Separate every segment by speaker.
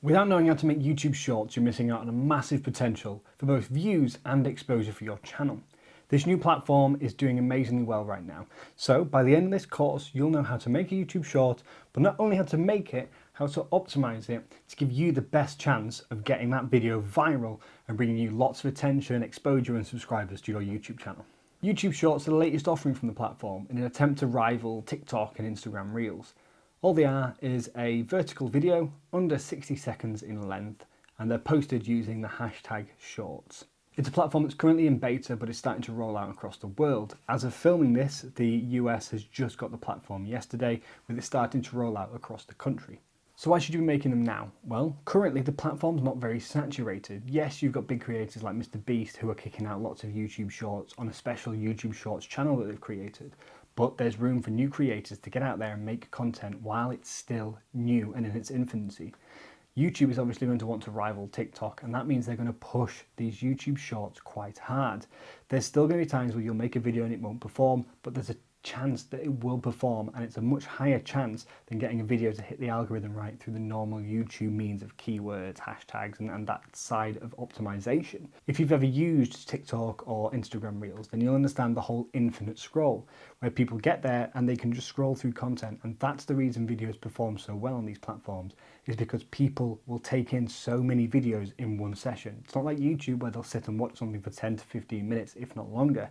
Speaker 1: Without knowing how to make YouTube Shorts, you're missing out on a massive potential for both views and exposure for your channel. This new platform is doing amazingly well right now. So by the end of this course, you'll know how to make a YouTube Short, but not only how to make it, how to optimize it to give you the best chance of getting that video viral and bringing you lots of attention, exposure and subscribers to your YouTube channel. YouTube Shorts are the latest offering from the platform in an attempt to rival TikTok and Instagram Reels. All they are is a vertical video under 60 seconds in length, and they're posted using the hashtag Shorts. It's a platform that's currently in beta, but is starting to roll out across the world. As of filming this, the US has just got the platform yesterday, with it starting to roll out across the country. So why should you be making them now? Well, currently the platform's not very saturated. Yes, you've got big creators like Mr. Beast who are kicking out lots of YouTube Shorts on a special YouTube Shorts channel that they've created. But there's room for new creators to get out there and make content while it's still new and in its infancy. YouTube is obviously going to want to rival TikTok, and that means they're going to push these YouTube Shorts quite hard. There's still going to be times where you'll make a video and it won't perform, but there's a chance that it will perform, and it's a much higher chance than getting a video to hit the algorithm right through the normal YouTube means of keywords, hashtags and that side of optimization. If you've ever used TikTok or Instagram Reels, then you'll understand the whole infinite scroll, where people get there and they can just scroll through content, and that's the reason videos perform so well on these platforms, is because people will take in so many videos in one session. It's not like YouTube where they'll sit and watch something for 10 to 15 minutes, if not longer.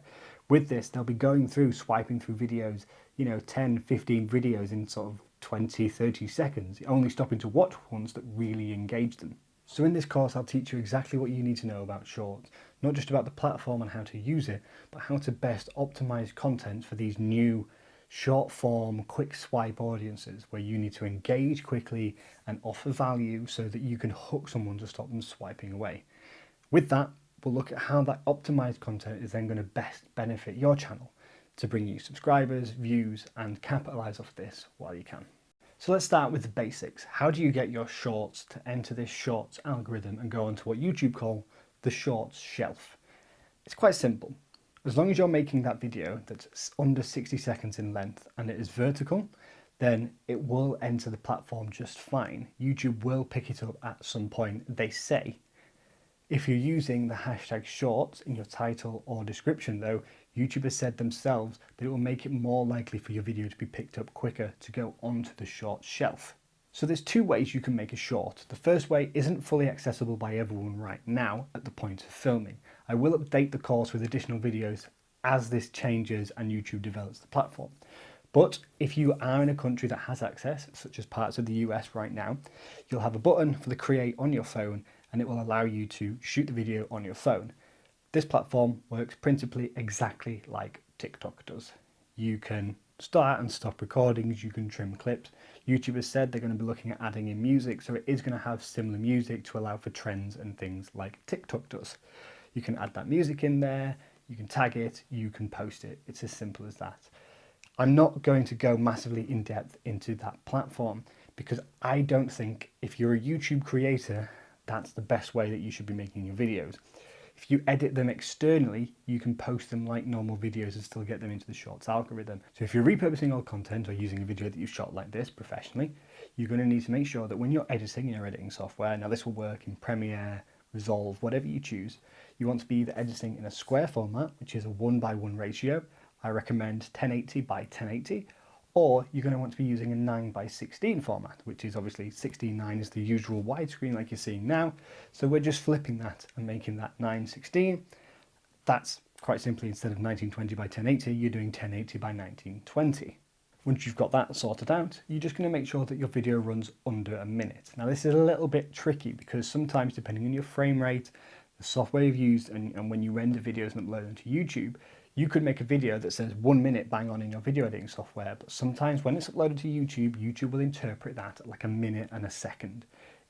Speaker 1: With this, they'll be going through, swiping through videos, 10, 15 videos in sort of 20, 30 seconds, only stopping to watch ones that really engage them. So in this course, I'll teach you exactly what you need to know about Shorts, not just about the platform and how to use it, but how to best optimize content for these new short form, quick swipe audiences where you need to engage quickly and offer value so that you can hook someone to stop them swiping away. With that, we'll look at how that optimized content is then going to best benefit your channel to bring you subscribers, views, and capitalize off this while you can. So let's start with the basics. How do you get your Shorts to enter this Shorts algorithm and go onto what YouTube call the Shorts shelf? It's quite simple. As long as you're making that video that's under 60 seconds in length and it is vertical, then it will enter the platform just fine. YouTube will pick it up at some point, they say. If you're using the hashtag Shorts in your title or description though, YouTube has said themselves that it will make it more likely for your video to be picked up quicker to go onto the Shorts shelf. So there's two ways you can make a short. The first way isn't fully accessible by everyone right now at the point of filming. I will update the course with additional videos as this changes and YouTube develops the platform. But if you are in a country that has access, such as parts of the US right now, you'll have a button for the create on your phone, and it will allow you to shoot the video on your phone. This platform works principally exactly like TikTok does. You can start and stop recordings, you can trim clips. YouTube has said they're going to be looking at adding in music, so it is going to have similar music to allow for trends and things like TikTok does. You can add that music in there, you can tag it, you can post it. It's as simple as that. I'm not going to go massively in depth into that platform because I don't think if you're a YouTube creator, that's the best way that you should be making your videos. If you edit them externally, you can post them like normal videos and still get them into the Shorts algorithm. So if you're repurposing old content or using a video that you've shot like this professionally, you're going to need to make sure that when you're editing in your editing software, now this will work in Premiere, Resolve, whatever you choose, you want to be either editing in a square format, which is a 1:1 ratio. I recommend 1080 by 1080, or you're going to want to be using a 9:16 format, which is obviously 16:9 is the usual widescreen like you're seeing now. So we're just flipping that and making that 9:16. That's quite simply, instead of 1920 by 1080, you're doing 1080 by 1920. Once you've got that sorted out, you're just going to make sure that your video runs under a minute. Now this is a little bit tricky because sometimes depending on your frame rate, the software you've used, and when you render videos and upload them to YouTube, you could make a video that says 1 minute bang on in your video editing software, but sometimes when it's uploaded to YouTube, YouTube will interpret that at like a minute and a second.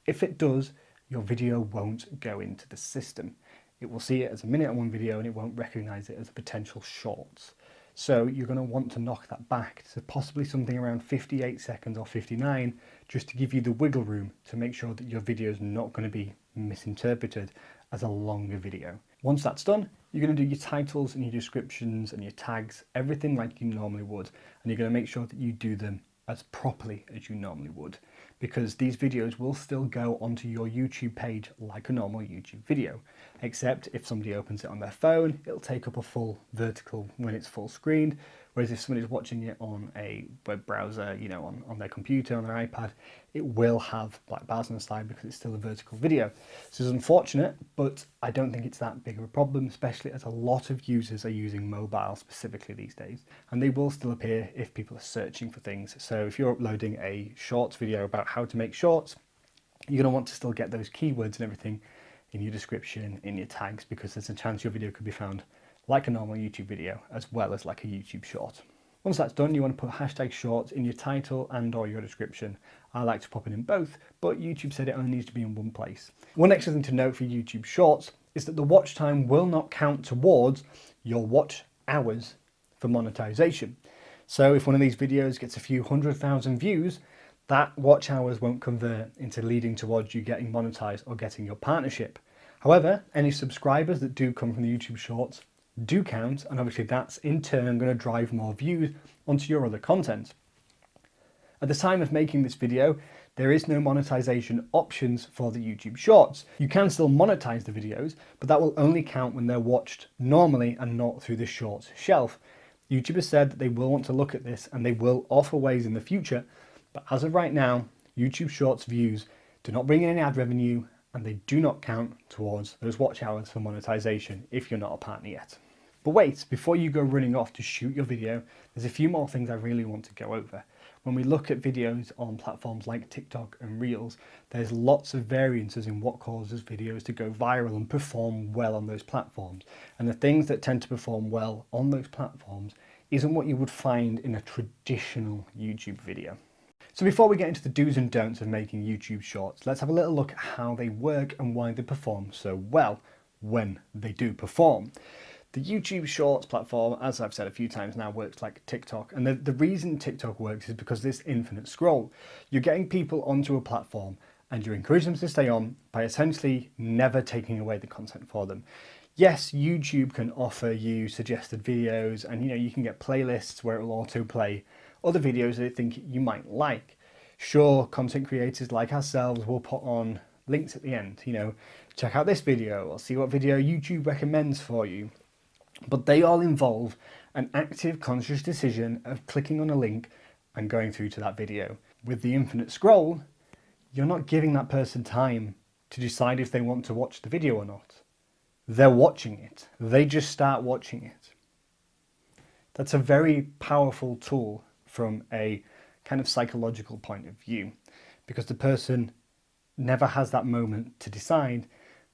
Speaker 1: If it does, your video won't go into the system. It will see it as a minute and 1 video and it won't recognize it as a potential Shorts. So you're going to want to knock that back to possibly something around 58 seconds or 59, just to give you the wiggle room to make sure that your video is not going to be misinterpreted as a longer video. Once that's done, you're going to do your titles and your descriptions and your tags, everything like you normally would, and you're going to make sure that you do them as properly as you normally would, because these videos will still go onto your YouTube page like a normal YouTube video, except if somebody opens it on their phone, it'll take up a full vertical when it's full screened, whereas if somebody's watching it on a web browser, you know, on their computer, on their iPad, it will have black bars on the side because it's still a vertical video. So it's unfortunate, but I don't think it's that big of a problem, especially as a lot of users are using mobile specifically these days, and they will still appear if people are searching for things. So if you're uploading a shorts video about how to make shorts, you're going to want to still get those keywords and everything in your description, in your tags, because there's a chance your video could be found like a normal YouTube video as well as like a YouTube short. Once that's done, you want to put hashtag shorts in your title and or your description. I like to pop it in both, but YouTube said it only needs to be in one place. One extra thing to note for YouTube shorts is that the watch time will not count towards your watch hours for monetization. So if one of these videos gets a few 100,000 views, that watch hours won't convert into leading towards you getting monetized or getting your partnership. However, any subscribers that do come from the YouTube shorts do count, and obviously that's in turn going to drive more views onto your other content. At the time of making this video, there is no monetization options for the YouTube shorts. You can still monetize the videos, but that will only count when they're watched normally and not through the shorts shelf. YouTube has said that they will want to look at this and they will offer ways in the future, but as of right now, YouTube shorts views do not bring in any ad revenue and they do not count towards those watch hours for monetization if you're not a partner yet. But wait, before you go running off to shoot your video, there's a few more things I really want to go over. When we look at videos on platforms like TikTok and Reels, there's lots of variances in what causes videos to go viral and perform well on those platforms. And the things that tend to perform well on those platforms isn't what you would find in a traditional YouTube video. So before we get into the do's and don'ts of making YouTube shorts, let's have a little look at how they work and why they perform so well when they do perform. The YouTube Shorts platform, as I've said a few times now, works like TikTok. And the reason TikTok works is because this infinite scroll. You're getting people onto a platform and you're encouraging them to stay on by essentially never taking away the content for them. Yes, YouTube can offer you suggested videos and you can get playlists where it will autoplay other videos that they think you might like. Sure, content creators like ourselves will put on links at the end, check out this video or see what video YouTube recommends for you. But they all involve an active, conscious decision of clicking on a link and going through to that video. With the infinite scroll, you're not giving that person time to decide if they want to watch the video or not. They're watching it. They just start watching it. That's a very powerful tool from a kind of psychological point of view, because the person never has that moment to decide.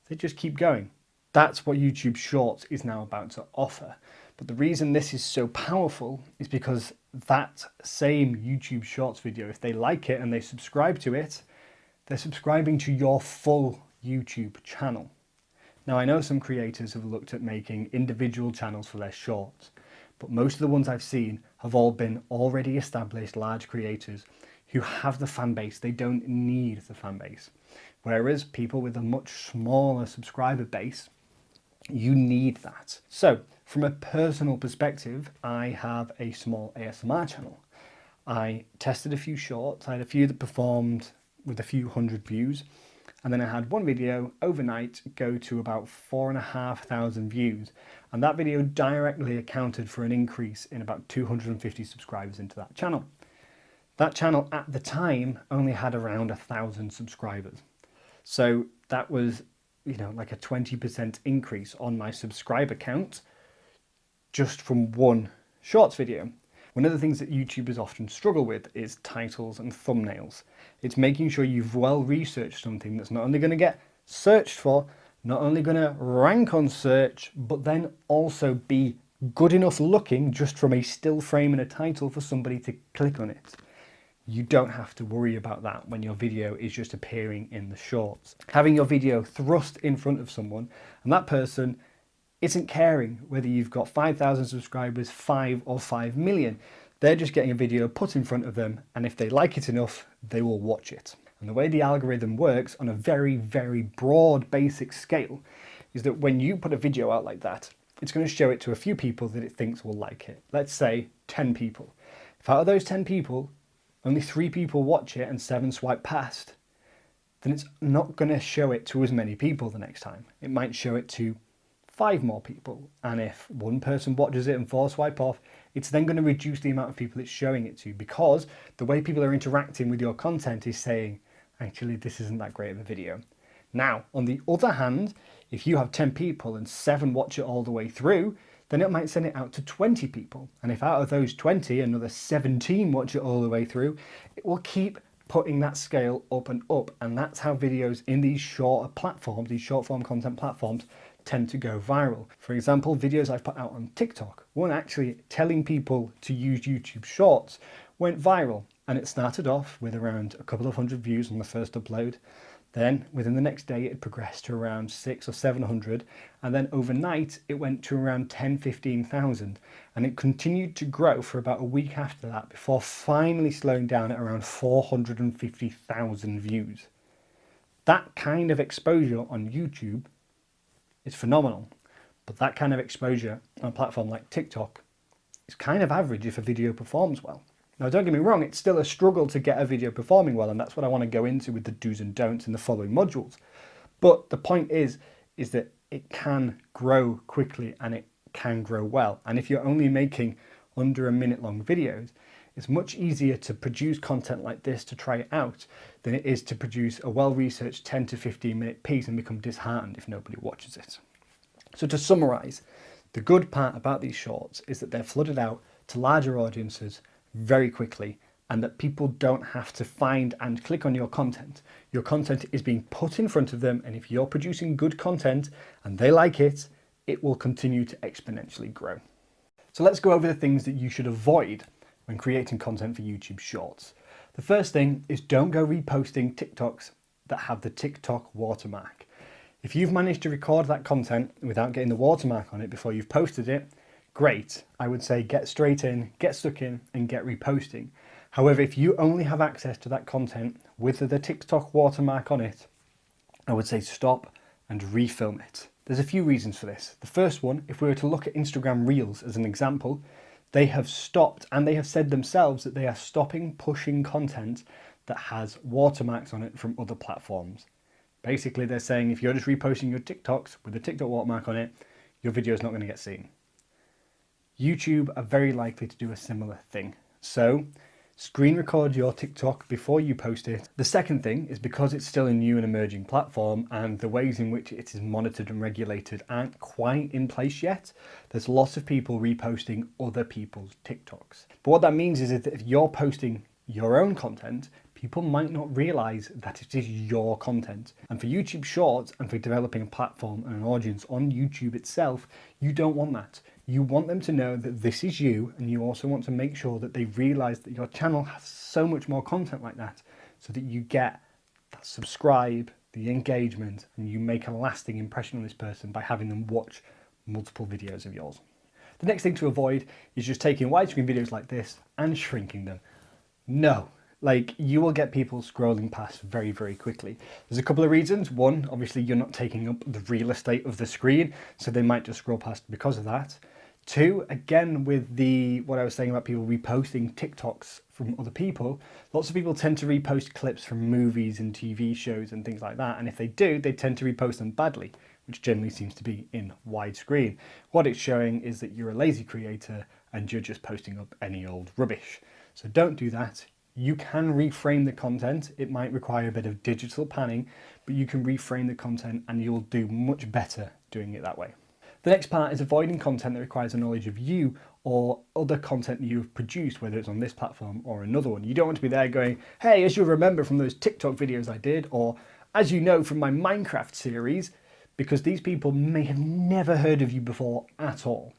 Speaker 1: They just keep going. That's what YouTube Shorts is now about to offer. But the reason this is so powerful is because that same YouTube Shorts video, if they like it and they subscribe to it, they're subscribing to your full YouTube channel. Now, I know some creators have looked at making individual channels for their shorts, but most of the ones I've seen have all been already established large creators who have the fan base. They don't need the fan base. Whereas people with a much smaller subscriber base, you need that. So from a personal perspective, I have a small ASMR channel. I tested a few shorts. I had a few that performed with a few hundred views. And then I had one video overnight go to about 4,500 views. And that video directly accounted for an increase in about 250 subscribers into that channel. That channel at the time only had around 1,000 subscribers. So that was like a 20% increase on my subscriber count just from one shorts video. One of the things that YouTubers often struggle with is titles and thumbnails. It's making sure you've well researched something that's not only going to get searched for, not only going to rank on search, but then also be good enough looking just from a still frame and a title for somebody to click on it. You don't have to worry about that when your video is just appearing in the shorts. Having your video thrust in front of someone and that person isn't caring whether you've got 5,000 subscribers, 5 or 5 million. They're just getting a video put in front of them, and if they like it enough, they will watch it. And the way the algorithm works on a very, very broad basic scale is that when you put a video out like that, it's going to show it to a few people that it thinks will like it. Let's say 10 people. If out of those 10 people, only 3 people watch it and 7 swipe past, then it's not going to show it to as many people the next time. It might show it to 5 more people. And if 1 person watches it and 4 swipe off, it's then going to reduce the amount of people it's showing it to, because the way people are interacting with your content is saying, actually, this isn't that great of a video. Now, on the other hand, if you have 10 people and 7 watch it all the way through, then it might send it out to 20 people. And if out of those 20, another 17 watch it all the way through, it will keep putting that scale up and up. And that's how videos in these shorter platforms, these short form content platforms, tend to go viral. For example, videos I've put out on TikTok, one actually telling people to use YouTube Shorts, went viral. And it started off with around a couple of hundred views on the first upload. Then within the next day, it progressed to around 600 or 700. And then overnight, it went to around 10,000-15,000. And it continued to grow for about a week after that, before finally slowing down at around 450,000 views. That kind of exposure on YouTube is phenomenal. But that kind of exposure on a platform like TikTok is kind of average if a video performs well. Now, don't get me wrong, it's still a struggle to get a video performing well, and that's what I want to go into with the do's and don'ts in the following modules. But the point is that it can grow quickly and it can grow well. And if you're only making under a minute long videos, it's much easier to produce content like this to try it out than it is to produce a well-researched 10 to 15 minute piece and become disheartened if nobody watches it. So to summarize, the good part about these shorts is that they're flooded out to larger audiences very quickly, and that people don't have to find and click on your content. Your content is being put in front of them, and if you're producing good content and they like it, it will continue to exponentially grow. So let's go over the things that you should avoid when creating content for YouTube Shorts. The first thing is, don't go reposting TikToks that have the TikTok watermark. If you've managed to record that content without getting the watermark on it before you've posted it, great. I would say get straight in, get stuck in, and get reposting. However, if you only have access to that content with the TikTok watermark on it, I would say stop and refilm it. There's a few reasons for this. The first one, if we were to look at Instagram Reels as an example, they have stopped, and they have said themselves that they are stopping pushing content that has watermarks on it from other platforms. Basically, they're saying if you're just reposting your TikToks with a TikTok watermark on it, your video is not going to get seen. YouTube are very likely to do a similar thing. So screen record your TikTok before you post it. The second thing is, because it's still a new and emerging platform and the ways in which it is monitored and regulated aren't quite in place yet, there's lots of people reposting other people's TikToks. But what that means is that if you're posting your own content, people might not realize that it is your content. And for YouTube Shorts and for developing a platform and an audience on YouTube itself, you don't want that. You want them to know that this is you, and you also want to make sure that they realize that your channel has so much more content like that, so that you get that subscribe, the engagement, and you make a lasting impression on this person by having them watch multiple videos of yours. The next thing to avoid is just taking widescreen videos like this and shrinking them. No. Like, you will get people scrolling past very, very quickly. There's a couple of reasons. One, obviously you're not taking up the real estate of the screen, so they might just scroll past because of that. Two, again, with what I was saying about people reposting TikToks from other people, lots of people tend to repost clips from movies and TV shows and things like that. And if they do, they tend to repost them badly, which generally seems to be in widescreen. What it's showing is that you're a lazy creator and you're just posting up any old rubbish. So don't do that. You can reframe the content. It might require a bit of digital panning, but you can reframe the content and you'll do much better doing it that way. The next part is avoiding content that requires a knowledge of you or other content that you've produced, whether it's on this platform or another one. You don't want to be there going, hey, as you'll remember from those TikTok videos I did, or as you know from my Minecraft series, because these people may have never heard of you before at all.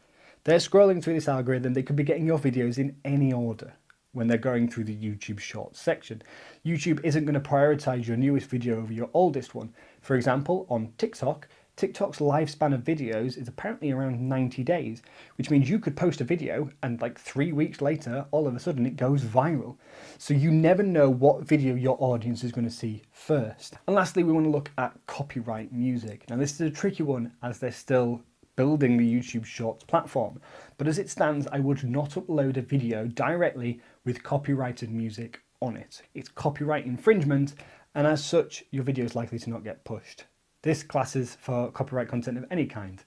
Speaker 1: They're scrolling through this algorithm. They could be getting your videos in any order when they're going through the YouTube Shorts section. YouTube isn't going to prioritize your newest video over your oldest one. For example, on TikTok's lifespan of videos is apparently around 90 days, which means you could post a video and like 3 weeks later, all of a sudden it goes viral. So you never know what video your audience is going to see first. And lastly, we want to look at copyright music. Now, this is a tricky one as they're still building the YouTube Shorts platform. But as it stands, I would not upload a video directly with copyrighted music on it. It's copyright infringement, and as such, your video is likely to not get pushed. This classes for copyright content of any kind.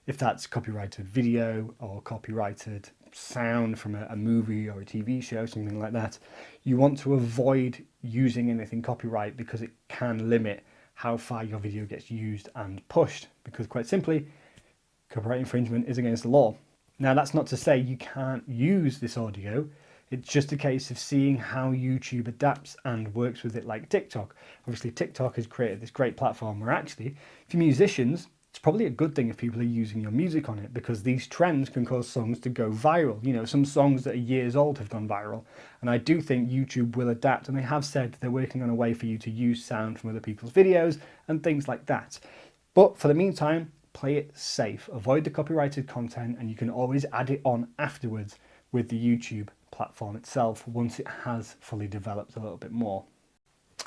Speaker 1: If that's copyrighted video or copyrighted sound from a movie or a TV show, something like that, you want to avoid using anything copyright because it can limit how far your video gets used and pushed, because quite simply, copyright infringement is against the law. Now, that's not to say you can't use this audio. It's just a case of seeing how YouTube adapts and works with it, like TikTok. Obviously, TikTok has created this great platform where actually, for musicians, it's probably a good thing if people are using your music on it, because these trends can cause songs to go viral. You know, some songs that are years old have gone viral. And I do think YouTube will adapt, and they have said they're working on a way for you to use sound from other people's videos and things like that. But for the meantime, play it safe. Avoid the copyrighted content, and you can always add it on afterwards with the YouTube platform itself once it has fully developed a little bit more.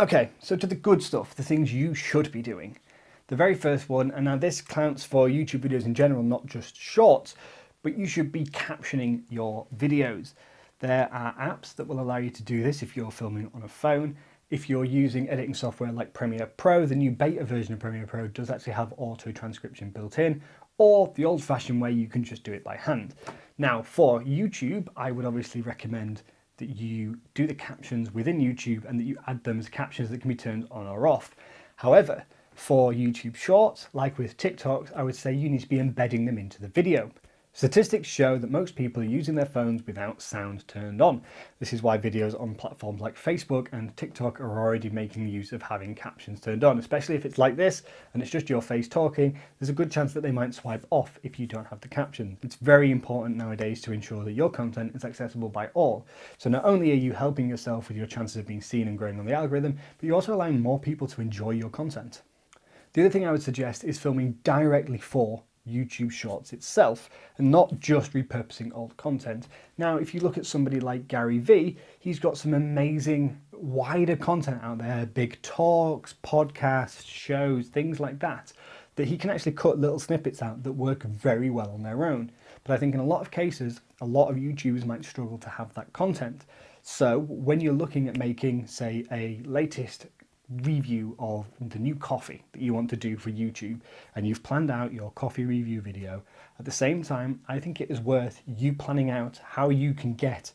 Speaker 1: Okay, so to the good stuff, the things you should be doing. The very first one, and now this counts for YouTube videos in general, not just shorts, but you should be captioning your videos. There are apps that will allow you to do this if you're filming on a phone. If you're using editing software like Premiere Pro, the new beta version of Premiere Pro does actually have auto transcription built in, or the old-fashioned way, you can just do it by hand. Now, for YouTube, I would obviously recommend that you do the captions within YouTube and that you add them as captions that can be turned on or off. However, for YouTube Shorts, like with TikToks, I would say you need to be embedding them into the video. Statistics show that most people are using their phones without sound turned on. This is why videos on platforms like Facebook and TikTok are already making use of having captions turned on, especially if it's like this and it's just your face talking. There's a good chance that they might swipe off if you don't have the captions. It's very important nowadays to ensure that your content is accessible by all. So not only are you helping yourself with your chances of being seen and growing on the algorithm, but you're also allowing more people to enjoy your content. The other thing I would suggest is filming directly for YouTube Shorts itself and not just repurposing old content. Now, if you look at somebody like Gary Vee, he's got some amazing wider content out there, big talks, podcasts, shows, things like that he can actually cut little snippets out that work very well on their own. But I think in a lot of cases, a lot of YouTubers might struggle to have that content. So when you're looking at making, say, a latest review of the new coffee that you want to do for YouTube, and you've planned out your coffee review video, at the same time, I think it is worth you planning out how you can get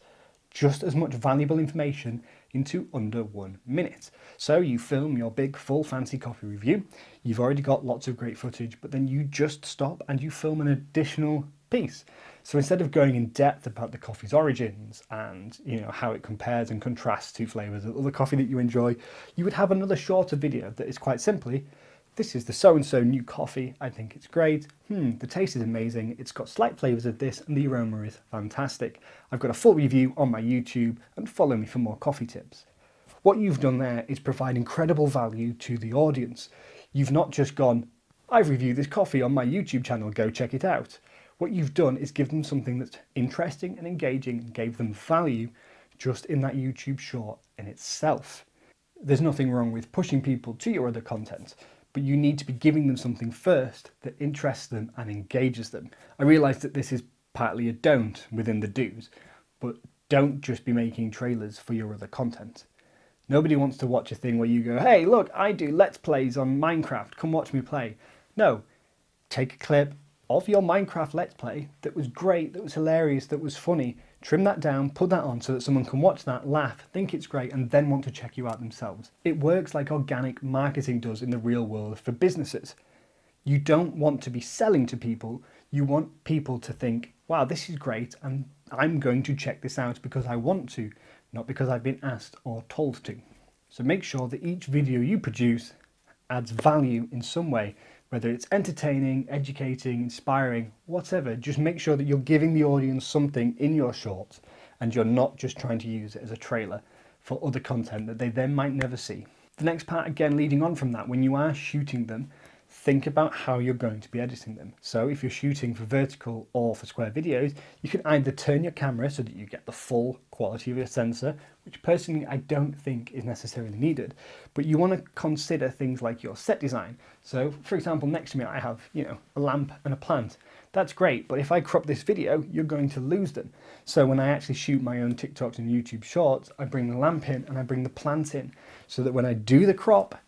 Speaker 1: just as much valuable information into under 1 minute. So you film your big full fancy coffee review, you've already got lots of great footage, but then you just stop and you film an additional piece. So instead of going in depth about the coffee's origins and how it compares and contrasts to flavors of other coffee that you enjoy, you would have another shorter video that is quite simply, this is the so-and-so new coffee, I think it's great, the taste is amazing, it's got slight flavors of this and the aroma is fantastic. I've got a full review on my YouTube and follow me for more coffee tips. What you've done there is provide incredible value to the audience. You've not just gone, I've reviewed this coffee on my YouTube channel, go check it out. What you've done is give them something that's interesting and engaging and gave them value just in that YouTube short in itself. There's nothing wrong with pushing people to your other content, but you need to be giving them something first that interests them and engages them. I realise that this is partly a don't within the do's, but don't just be making trailers for your other content. Nobody wants to watch a thing where you go, hey, look, I do Let's Plays on Minecraft, come watch me play. No, take a clip of your Minecraft Let's Play that was great, that was hilarious, that was funny, trim that down, put that on so that someone can watch that, laugh, think it's great, and then want to check you out themselves. It works like organic marketing does in the real world for businesses. You don't want to be selling to people, you want people to think, wow, this is great, and I'm going to check this out because I want to, not because I've been asked or told to. So make sure that each video you produce adds value in some way, whether it's entertaining, educating, inspiring, whatever. Just make sure that you're giving the audience something in your shorts and you're not just trying to use it as a trailer for other content that they then might never see. The next part, again, leading on from that, when you are shooting them, think about how you're going to be editing them. So if you're shooting for vertical or for square videos, you can either turn your camera so that you get the full quality of your sensor, which personally I don't think is necessarily needed, but you want to consider things like your set design. So for example, next to me I have, a lamp and a plant. That's great, but if I crop this video, you're going to lose them. So when I actually shoot my own TikToks and YouTube shorts, I bring the lamp in and I bring the plant in so that when I do the crop,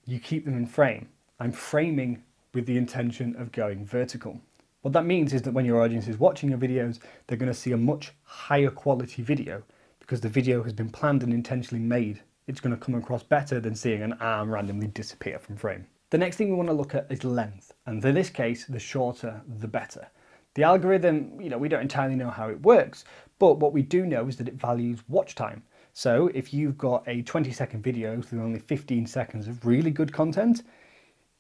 Speaker 1: you keep them in frame. I'm framing with the intention of going vertical. What that means is that when your audience is watching your videos, they're going to see a much higher quality video because the video has been planned and intentionally made. It's going to come across better than seeing an arm randomly disappear from frame. The next thing we want to look at is length, and in this case, the shorter, the better. The algorithm, we don't entirely know how it works, but what we do know is that it values watch time. So if you've got a 20-second video with only 15 seconds of really good content,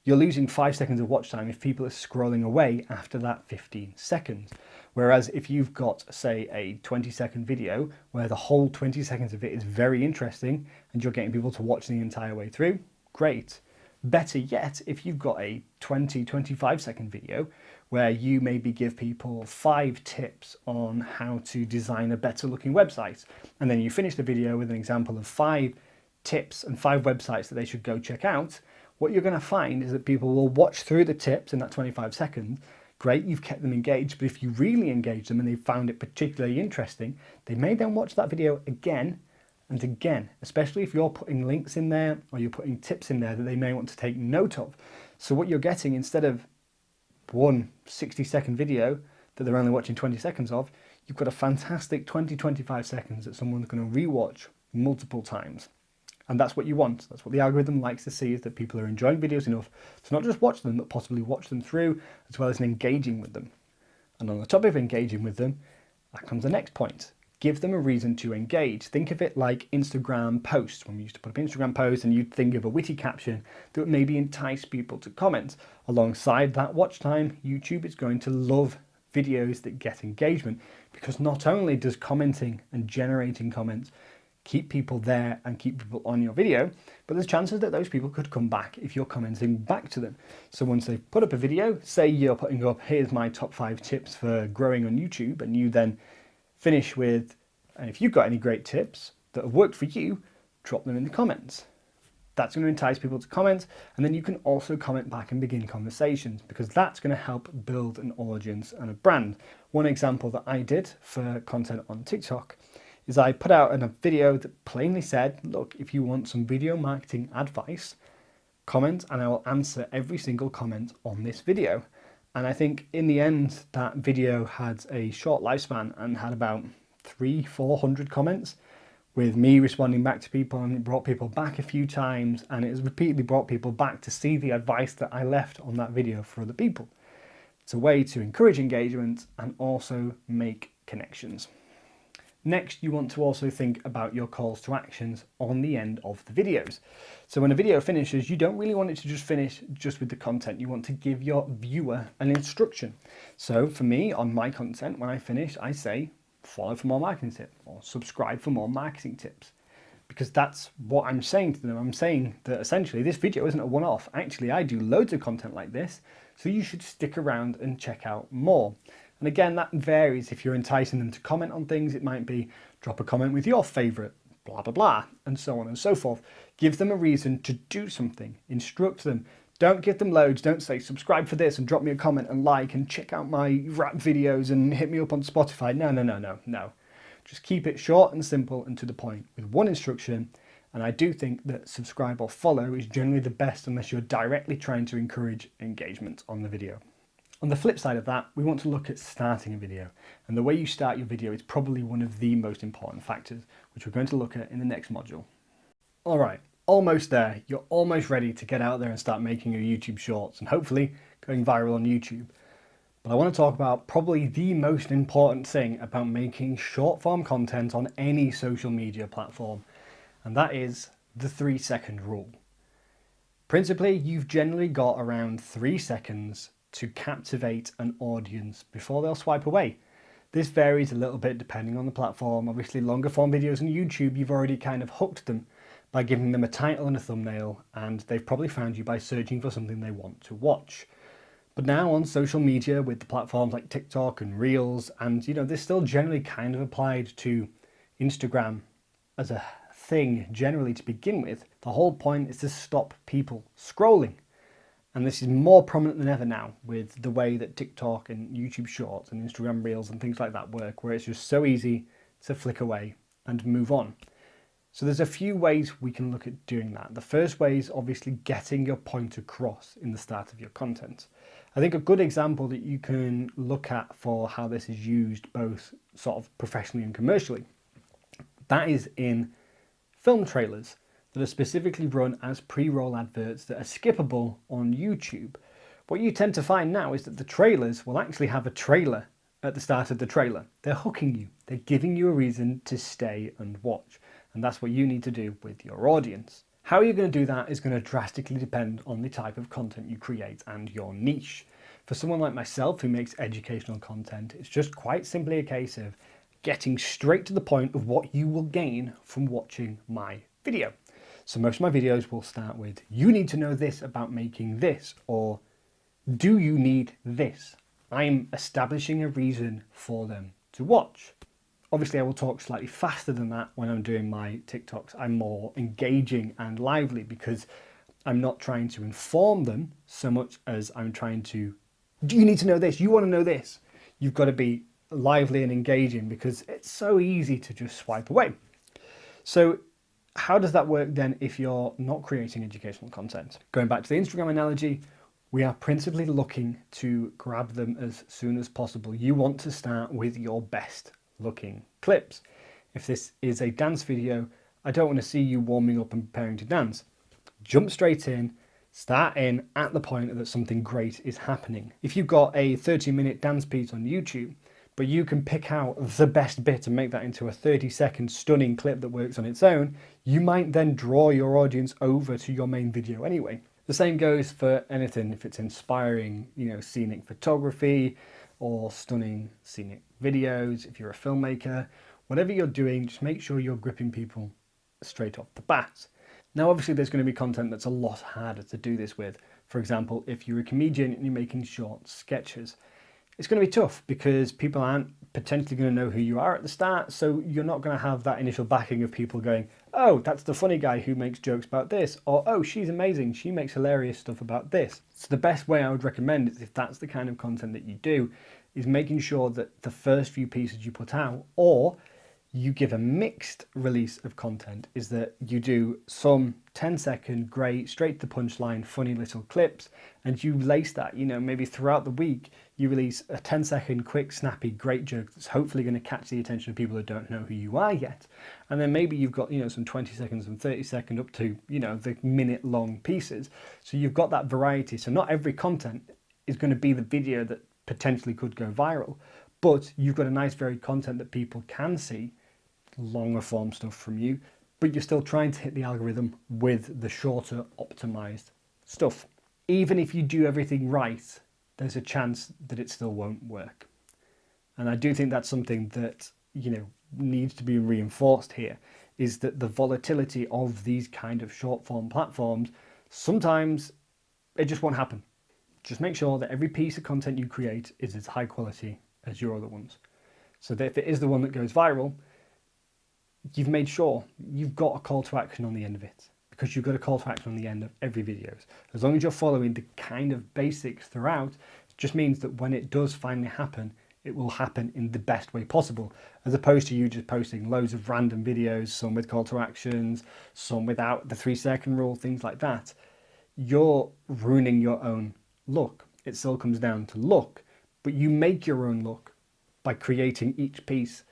Speaker 1: you're losing 5 seconds of watch time if people are scrolling away after that 15 seconds. Whereas if you've got, say, a 20-second video where the whole 20 seconds of it is very interesting and you're getting people to watch the entire way through, great. Better yet, if you've got a 25-second video where you maybe give people 5 tips on how to design a better looking website, and then you finish the video with an example of 5 tips and 5 websites that they should go check out, what you're going to find is that people will watch through the tips in that 25 seconds. Great, you've kept them engaged, but if you really engage them and they found it particularly interesting, they may then watch that video again and again, especially if you're putting links in there or you're putting tips in there that they may want to take note of. So what you're getting, instead of one 60-second video that they're only watching 20 seconds of, you've got a fantastic 20-25 seconds that someone's going to rewatch multiple times. And that's what you want. That's what the algorithm likes to see, is that people are enjoying videos enough to not just watch them, but possibly watch them through, as well as engaging with them. And on the topic of engaging with them, that comes the next point. Give them a reason to engage. Think of it like Instagram posts. When we used to put up Instagram posts and you'd think of a witty caption that would maybe entice people to comment. Alongside that watch time, YouTube is going to love videos that get engagement, because not only does commenting and generating comments keep people there and keep people on your video, but there's chances that those people could come back if you're commenting back to them. So once they've put up a video, say you're putting up, here's my top 5 tips for growing on YouTube, and you then finish with, and if you've got any great tips that have worked for you, drop them in the comments. That's going to entice people to comment, and then you can also comment back and begin conversations, because that's going to help build an audience and a brand. One example that I did for content on TikTok is I put out a video that plainly said, look, if you want some video marketing advice, comment and I will answer every single comment on this video. And I think in the end, that video had a short lifespan and had about 300-400 comments, with me responding back to people, and it brought people back a few times, and it has repeatedly brought people back to see the advice that I left on that video for other people. It's a way to encourage engagement and also make connections. Next, you want to also think about your calls to actions on the end of the videos. So when a video finishes, you don't really want it to just finish just with the content. You want to give your viewer an instruction. So for me, on my content, when I finish, I say, follow for more marketing tips, or subscribe for more marketing tips. Because that's what I'm saying to them. I'm saying that essentially this video isn't a one-off. Actually, I do loads of content like this, so you should stick around and check out more. And again, that varies. If you're enticing them to comment on things, it might be drop a comment with your favorite, blah, blah, blah, and so on and so forth. Give them a reason to do something. Instruct them. Don't give them loads. Don't say subscribe for this and drop me a comment and like and check out my rap videos and hit me up on Spotify. No. Just keep it short and simple and to the point with one instruction. And I do think that subscribe or follow is generally the best unless you're directly trying to encourage engagement on the video. On the flip side of that, we want to look at starting a video. And the way you start your video is probably one of the most important factors, which we're going to look at in the next module. All right, almost there. You're almost ready to get out there and start making your YouTube shorts and hopefully going viral on YouTube. But I want to talk about probably the most important thing about making short form content on any social media platform, and that is the 3-second rule. Principally, you've generally got around 3 seconds to captivate an audience before they'll swipe away. This varies a little bit depending on the platform. Obviously, longer form videos on YouTube, you've already kind of hooked them by giving them a title and a thumbnail, and they've probably found you by searching for something they want to watch. But now on social media with the platforms like TikTok and Reels, and they're still generally kind of applied to Instagram as a thing generally to begin with, the whole point is to stop people scrolling. And this is more prominent than ever now with the way that TikTok and YouTube Shorts and Instagram Reels and things like that work, where it's just so easy to flick away and move on. So there's a few ways we can look at doing that. The first way is obviously getting your point across in the start of your content. I think a good example that you can look at for how this is used both sort of professionally and commercially, that is in film trailers that are specifically run as pre-roll adverts that are skippable on YouTube. What you tend to find now is that the trailers will actually have a trailer at the start of the trailer. They're hooking you. They're giving you a reason to stay and watch. And that's what you need to do with your audience. How you're going to do that is going to drastically depend on the type of content you create and your niche. For someone like myself who makes educational content, it's just quite simply a case of getting straight to the point of what you will gain from watching my video. So most of my videos will start with, you need to know this about making this, or do you need this? I'm establishing a reason for them to watch. Obviously I will talk slightly faster than that when I'm doing my TikToks. I'm more engaging and lively because I'm not trying to inform them so much as I'm trying to, do you need to know this? You want to know this? You've got to be lively and engaging because it's so easy to just swipe away. So how does that work then if you're not creating educational content? Going back to the Instagram analogy, we are principally looking to grab them as soon as possible. You want to start with your best looking clips. If this is a dance video, I don't want to see you warming up and preparing to dance. Jump straight in, start in at the point that something great is happening. If you've got a 30-minute dance piece on YouTube, but you can pick out the best bit and make that into a 30-second stunning clip that works on its own, you might then draw your audience over to your main video anyway. The same goes for anything if it's inspiring, scenic photography or stunning scenic videos. If you're a filmmaker, whatever you're doing, just make sure you're gripping people straight off the bat. Now, obviously there's going to be content that's a lot harder to do this with. For example, if you're a comedian and you're making short sketches, it's going to be tough because people aren't potentially going to know who you are at the start, so you're not going to have that initial backing of people going, oh, that's the funny guy who makes jokes about this, or oh, she's amazing, she makes hilarious stuff about this. So the best way I would recommend is, if that's the kind of content that you do, is making sure that the first few pieces you put out, or you give a mixed release of content, is that you do some 10-second, great, straight to the punchline, funny little clips, and you lace that, maybe throughout the week, you release a 10-second, quick, snappy, great joke that's hopefully going to catch the attention of people that don't know who you are yet. And then maybe you've got, some 20 seconds and 30 second up to, the minute-long pieces. So you've got that variety. So not every content is going to be the video that potentially could go viral, but you've got a nice varied content that people can see, longer form stuff from you, but you're still trying to hit the algorithm with the shorter optimized stuff. Even if you do everything right, there's a chance that it still won't work. And I do think that's something that, needs to be reinforced here, is that the volatility of these kind of short form platforms, sometimes it just won't happen. Just make sure that every piece of content you create is as high quality as your other ones. So that if it is the one that goes viral, you've made sure you've got a call to action on the end of it, because you've got a call to action on the end of every video. As long as you're following the kind of basics throughout, it just means that when it does finally happen, it will happen in the best way possible, as opposed to you just posting loads of random videos, some with call to actions, some without the 3-second rule, things like that. You're ruining your own look. It still comes down to look, but you make your own look by creating each piece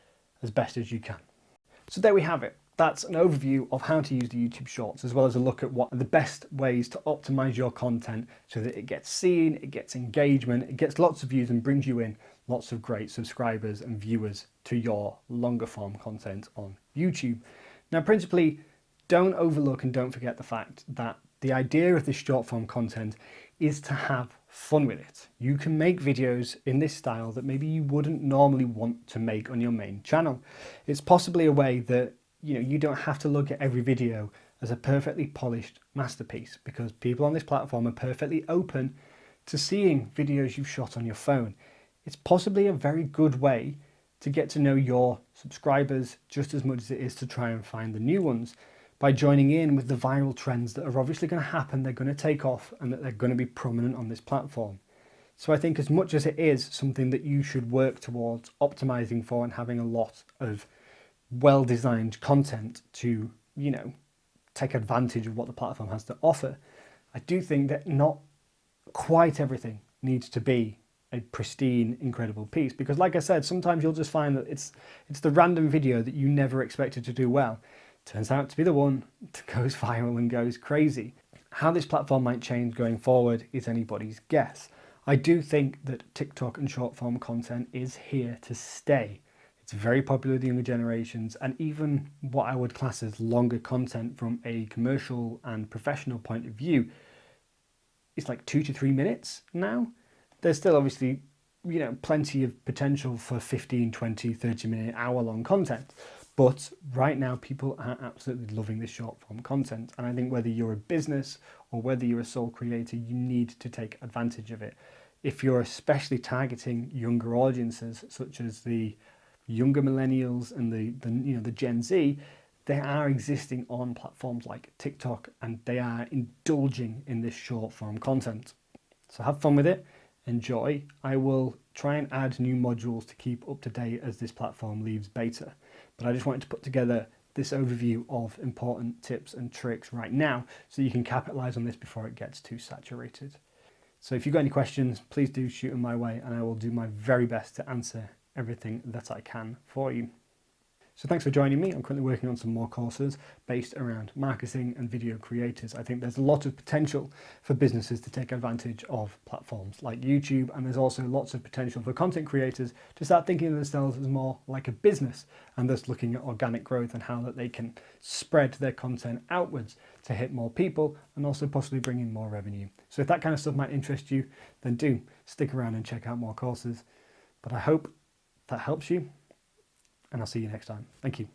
Speaker 1: as best as you can. So there we have it. That's an overview of how to use the YouTube Shorts, as well as a look at what are the best ways to optimize your content so that it gets seen, it gets engagement, it gets lots of views and brings you in lots of great subscribers and viewers to your longer form content on YouTube. Now, principally, don't overlook and don't forget the fact that the idea of this short form content is to have fun with it. You can make videos in this style that maybe you wouldn't normally want to make on your main channel. It's possibly a way that you don't have to look at every video as a perfectly polished masterpiece, because people on this platform are perfectly open to seeing videos you've shot on your phone. It's possibly a very good way to get to know your subscribers just as much as it is to try and find the new ones, by joining in with the viral trends that are obviously going to happen, they're going to take off, and that they're going to be prominent on this platform. So I think as much as it is something that you should work towards optimizing for and having a lot of well-designed content to, take advantage of what the platform has to offer, I do think that not quite everything needs to be a pristine, incredible piece, because like I said, sometimes you'll just find that it's the random video that you never expected to do well turns out to be the one that goes viral and goes crazy. How this platform might change going forward is anybody's guess. I do think that TikTok and short form content is here to stay. It's very popular with the younger generations, and even what I would class as longer content from a commercial and professional point of view is like 2 to 3 minutes now. There's still obviously, plenty of potential for 15, 20, 30 minute, hour long content. But right now, people are absolutely loving this short form content. And I think whether you're a business or whether you're a sole creator, you need to take advantage of it. If you're especially targeting younger audiences, such as the younger millennials and the Gen Z, they are existing on platforms like TikTok, and they are indulging in this short form content. So have fun with it, enjoy. I will try and add new modules to keep up to date as this platform leaves beta. But I just wanted to put together this overview of important tips and tricks right now so you can capitalize on this before it gets too saturated. So if you've got any questions, please do shoot them my way, and I will do my very best to answer everything that I can for you. So thanks for joining me. I'm currently working on some more courses based around marketing and video creators. I think there's a lot of potential for businesses to take advantage of platforms like YouTube, and there's also lots of potential for content creators to start thinking of themselves as more like a business, and thus looking at organic growth and how that they can spread their content outwards to hit more people and also possibly bring in more revenue. So if that kind of stuff might interest you, then do stick around and check out more courses. But I hope that helps you, and I'll see you next time. Thank you.